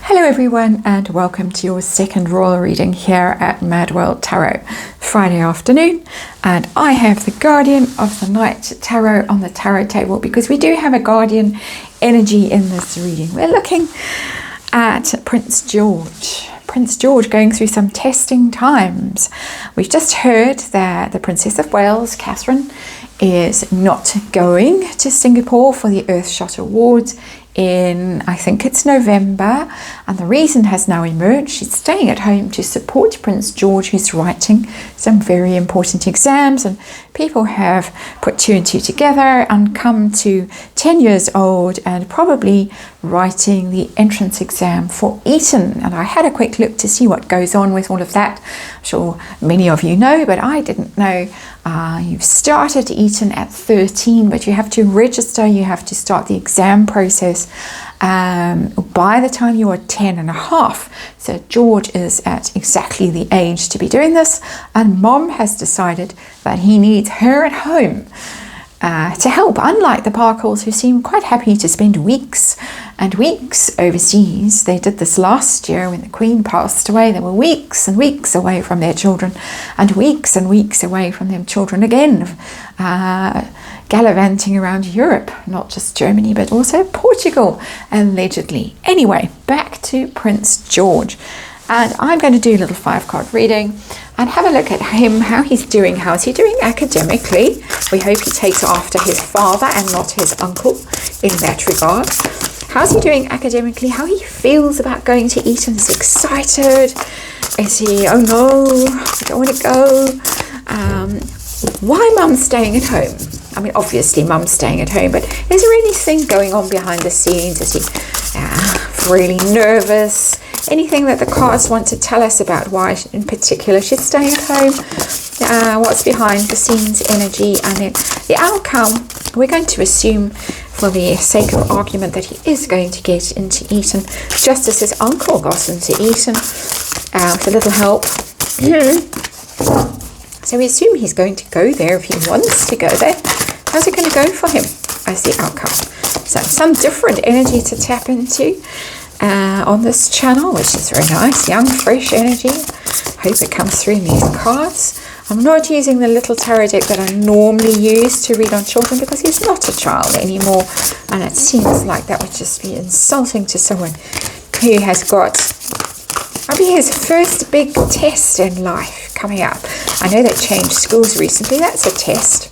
Hello everyone, and welcome to your second royal reading here at MadWorldTarot, Friday afternoon. And I have the Guardian of the Night Tarot on the tarot table because we do have a guardian energy in this reading. We're looking at Prince George. Prince George going through some testing times. We've just heard that the Princess of Wales, Catherine, is not going to Singapore for the Earthshot Awards in, I think it's November, and the reason has now emerged. She's staying at home to support Prince George, who's writing some very important exams, and people have put two and two together and come to 10 years old and probably writing the entrance exam for Eton. And I had a quick look to see what goes on with all of that. I'm sure many of you know, but I didn't know. You've started Eton at 13, but you have to register, you have to start the exam process by the time you are 10 and a half. So George is at exactly the age to be doing this, and Mom has decided that he needs her at home to help, unlike the Parkles, who seem quite happy to spend weeks and weeks overseas. They did this last year when the Queen passed away. They were weeks and weeks away from their children, and weeks away from their children again, gallivanting around Europe, not just Germany, but also Portugal, allegedly. Anyway, back to Prince George. And I'm going to do a little 5-card reading and have a look at him, how he's doing. How's he doing academically? We hope he takes after his father and not his uncle in that regard. How's he doing academically? How he feels about going to Eton? Is he excited? Is he, oh no, I don't want to go? Why Mum's staying at home? I mean, obviously Mum's staying at home, but is there anything going on behind the scenes? Is he really nervous? Anything that the cards want to tell us about why in particular she's staying at home? What's behind the scenes energy? And then the outcome, we're going to assume for the sake of argument that he is going to get into Eton, just as his uncle got into Eton with a little help. So we assume he's going to go there if he wants to go there. How's it going to go for him as the outcome? So some different energy to tap into on this channel, which is very nice. Young, fresh energy. Hope it comes through in these cards. I'm not using the little tarot deck that I normally use to read on children because he's not a child anymore, and it seems like that would just be insulting to someone who has got maybe his first big test in life coming up. I know they changed schools recently. That's a test,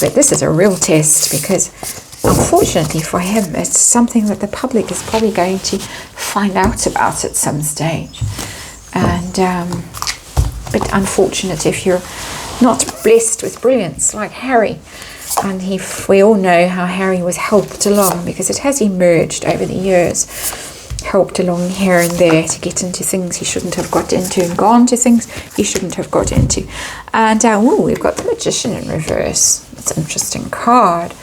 but this is a real test because unfortunately for him, it's something that the public is probably going to find out about at some stage. And but unfortunate if you're not blessed with brilliance like Harry. And we all know how Harry was helped along, because it has emerged over the years, helped along here and there to get into things he shouldn't have got into and gone to things he shouldn't have got into. And we've got the Magician in reverse. It's an interesting card.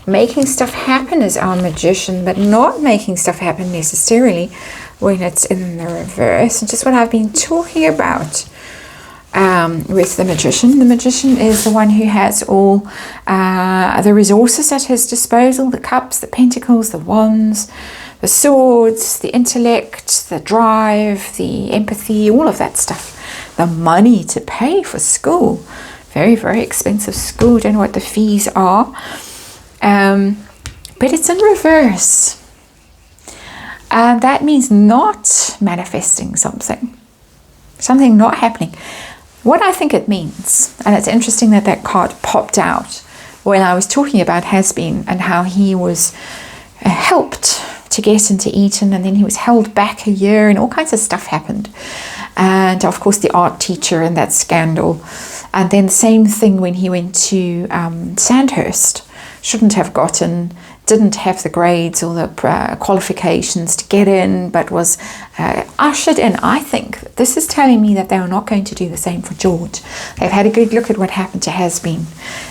Making stuff happen is our Magician, but not making stuff happen necessarily when it's in the reverse. And just what I've been talking about with the Magician. The Magician is the one who has all the resources at his disposal: the cups, the pentacles, the wands, the swords, the intellect, the drive, the empathy, all of that stuff. The money to pay for school. Very, very expensive school. Don't know what the fees are. But it's in reverse. And that means not manifesting something not happening. What I think it means, and it's interesting that that card popped out when I was talking about Has Been and how he was helped to get into Eton, and then he was held back a year and all kinds of stuff happened. And of course the art teacher and that scandal. And then the same thing when he went to Sandhurst. Shouldn't have gotten, didn't have the grades or the qualifications to get in, but was ushered in. I think this is telling me that they are not going to do the same for George. They've had a good look at what happened to Has Been,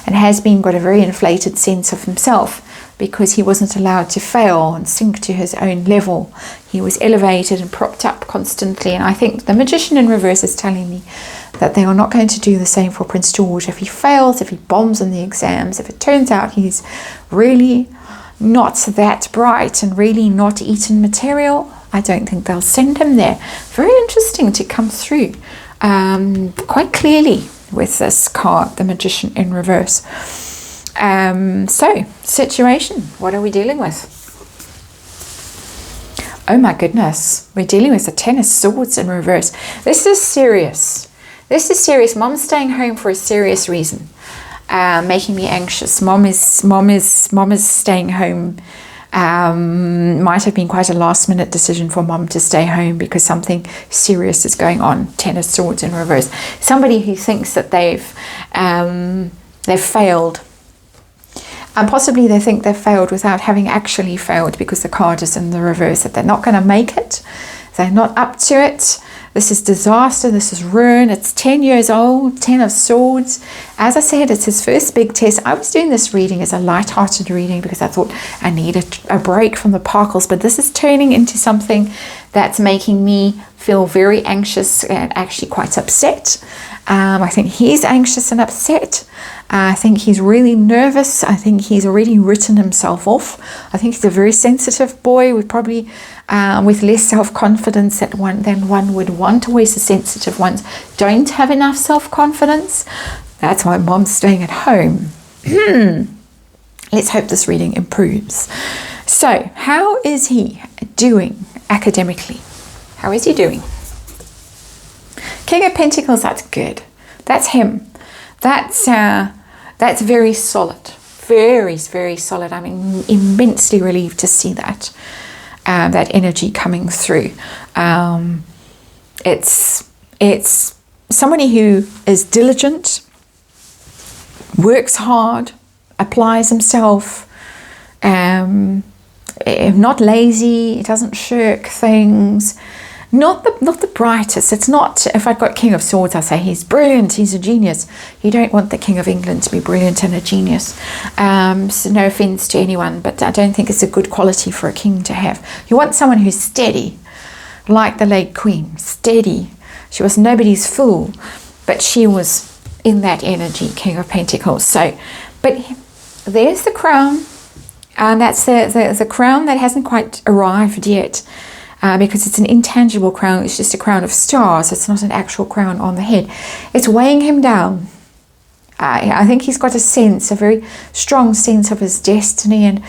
and Has Been got a very inflated sense of himself because he wasn't allowed to fail and sink to his own level. He was elevated and propped up constantly, and I think the Magician in reverse is telling me that they are not going to do the same for Prince George. If he fails, if he bombs in the exams, if it turns out he's really not that bright and really not Eton material, I don't think they'll send him there. Very interesting to come through quite clearly with this card, the Magician in reverse. So, situation, what are we dealing with? Oh my goodness, we're dealing with the Ten of Swords in reverse. This is serious. This is serious. Mom's staying home for a serious reason, making me anxious. Mom is staying home. Might have been quite a last minute decision for Mom to stay home because something serious is going on. Ten of Swords in reverse. Somebody who thinks that they've failed. And possibly they think they've failed without having actually failed, because the card is in the reverse, that they're not going to make it. They're not up to it. This is disaster. This is ruin. It's 10 years old, 10 of Swords. As I said, it's his first big test. I was doing this reading as a light-hearted reading because I thought I needed a break from the Parkles. But this is turning into something that's making me feel very anxious and actually quite upset. I think he's anxious and upset. I think he's really nervous. I think he's already written himself off. I think he's a very sensitive boy with probably with less self-confidence than one would want. Always the sensitive ones don't have enough self-confidence. That's why Mom's staying at home. Let's hope this reading improves. So, how is he doing academically? How is he doing? King of Pentacles, that's good. That's him. That's very solid. Very, very solid. I'm immensely relieved to see that. That energy coming through. It's somebody who is diligent, works hard, applies himself, not lazy, doesn't shirk things. Not the brightest. It's not, if I've got King of Swords, I say he's brilliant, he's a genius. You don't want the King of England to be brilliant and a genius. So no offense to anyone, but I don't think it's a good quality for a king to have. You want someone who's steady, like the late Queen, steady. She was nobody's fool, but she was in that energy, King of Pentacles. So, but there's the crown, and that's the crown that hasn't quite arrived yet. Because it's an intangible crown. It's just a crown of stars. It's not an actual crown on the head. It's weighing him down. I think he's got a very strong sense of his destiny. And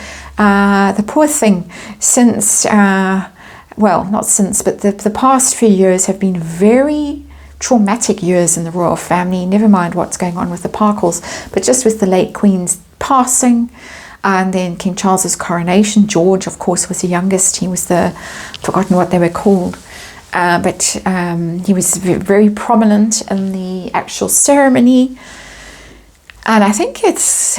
the poor thing, since, not since, but the past few years have been very traumatic years in the royal family. Never mind what's going on with the Parkles, but just with the late Queen's passing. And then King Charles's coronation. George, of course, was the youngest. He was forgotten what they were called. But he was very prominent in the actual ceremony. And I think it's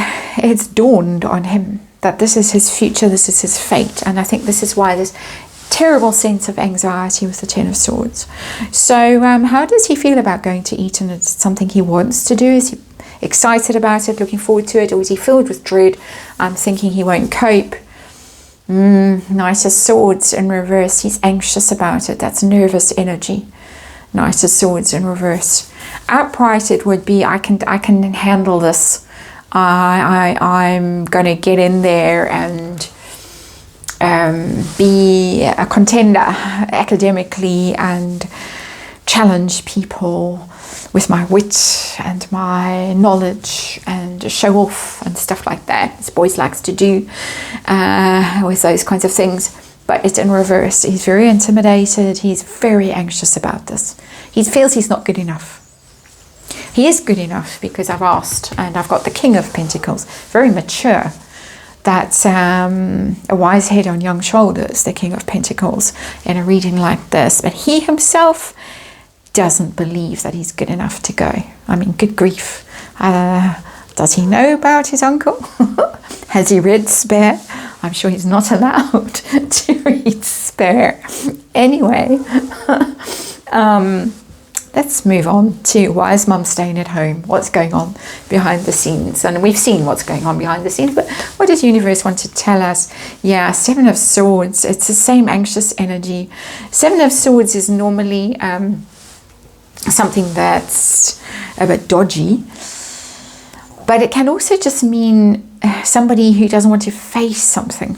dawned on him that this is his future, this is his fate. And I think this is why there's terrible sense of anxiety with the Ten of Swords. So how does he feel about going to Eton? It's something he wants to do. Is he excited about it, looking forward to it, or is he filled with dread, thinking he won't cope? Knight of Swords in reverse. He's anxious about it. That's nervous energy. Knight of Swords in reverse. Upright, it would be, I can handle this. I'm going to get in there and be a contender academically and challenge people with my wit and my knowledge and show off and stuff like that, as boys likes to do with those kinds of things. But it's in reverse. He's very intimidated. He's very anxious about this. He feels he's not good enough. He is good enough because I've asked, and I've got the King of Pentacles, very mature. That's a wise head on young shoulders, the King of Pentacles, in a reading like this. But he himself doesn't believe that he's good enough to go. I mean, good grief. Does he know about his uncle? Has he read Spare? I'm sure he's not allowed to read Spare. Anyway, let's move on to why is Mum staying at home? What's going on behind the scenes? And we've seen what's going on behind the scenes, but what does universe want to tell us? Yeah, Seven of Swords. It's the same anxious energy. Seven of Swords is normally something that's a bit dodgy, but it can also just mean somebody who doesn't want to face something.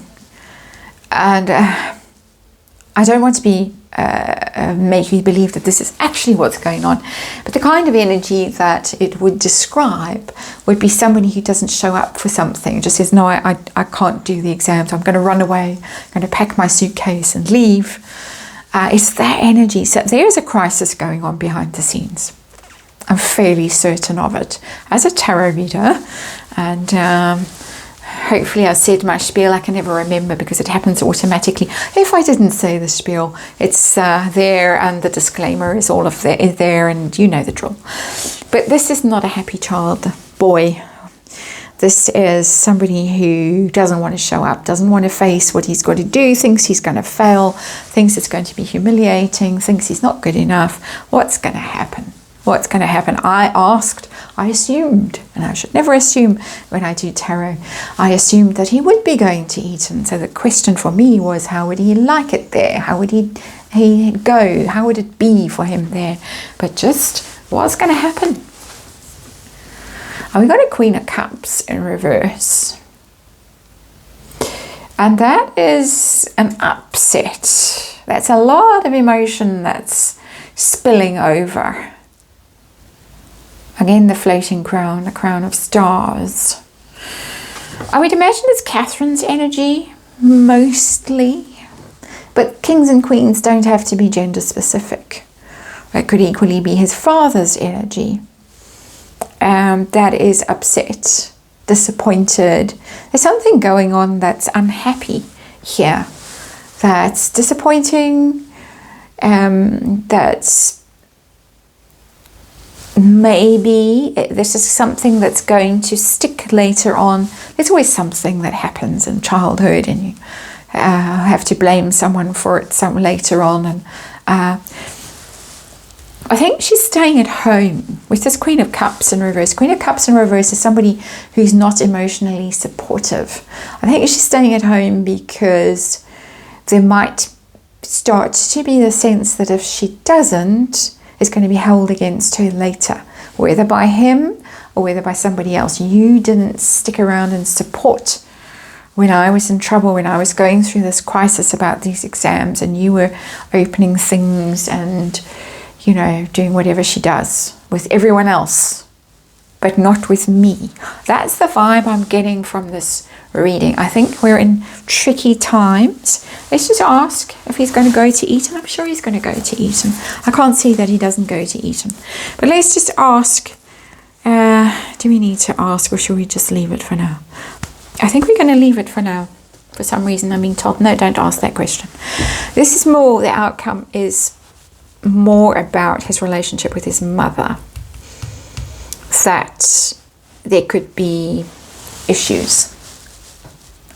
And I don't want to be make you believe that this is actually what's going on, but the kind of energy that it would describe would be somebody who doesn't show up for something, just says, no, I can't do the exams, I'm going to run away, I'm going to pack my suitcase and leave. It's that energy. So there's a crisis going on behind the scenes. I'm fairly certain of it as a tarot reader, and hopefully I said my spiel. I can never remember because it happens automatically. If I didn't say the spiel, it's there, and the disclaimer is all of there, and you know the drill. But this is not a happy child boy. This is somebody who doesn't want to show up, doesn't want to face what he's got to do, thinks he's going to fail, thinks it's going to be humiliating, thinks he's not good enough. What's going to happen? What's going to happen? I assumed, and I should never assume when I do tarot, I assumed that he would be going to Eton. So the question for me was, how would he like it there? How would he go? How would it be for him there? But just what's going to happen? And we got a Queen of Cups in reverse. And that is an upset. That's a lot of emotion that's spilling over. Again, the floating crown, the crown of stars. I would imagine it's Catherine's energy, mostly. But kings and queens don't have to be gender specific. It could equally be his father's energy. That is upset, disappointed. There's something going on that's unhappy here. That's disappointing. That's maybe this is something that's going to stick later on. There's always something that happens in childhood, and you have to blame someone for it later on. And I think she's staying at home with this Queen of Cups in reverse. Queen of Cups in reverse is somebody who's not emotionally supportive. I think she's staying at home because there might start to be the sense that if she doesn't, it's going to be held against her later, whether by him or whether by somebody else. You didn't stick around and support when I was in trouble, when I was going through this crisis about these exams, and you were opening things and, you know, doing whatever she does with everyone else, but not with me. That's the vibe I'm getting from this reading. I think we're in tricky times. Let's just ask if he's going to go to Eton. I'm sure he's going to go to Eton. I can't see that he doesn't go to Eton. But let's just ask, do we need to ask, or should we just leave it for now? I think we're going to leave it for now. For some reason I'm being told, no, don't ask that question. This is more, the outcome is more about his relationship with his mother, that there could be issues.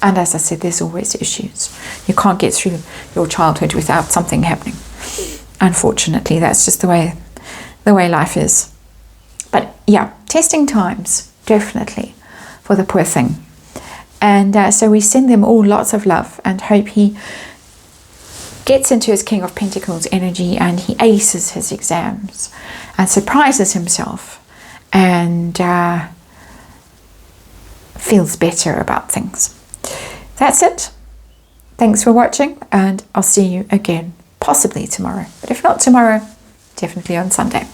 And as I said, there's always issues. You can't get through your childhood without something happening. Unfortunately, that's just the way life is. But yeah, testing times, definitely, for the poor thing. And so we send them all lots of love and hope he gets into his King of Pentacles energy and he aces his exams and surprises himself and feels better about things. That's it. Thanks for watching, and I'll see you again possibly tomorrow. But if not tomorrow, definitely on Sunday.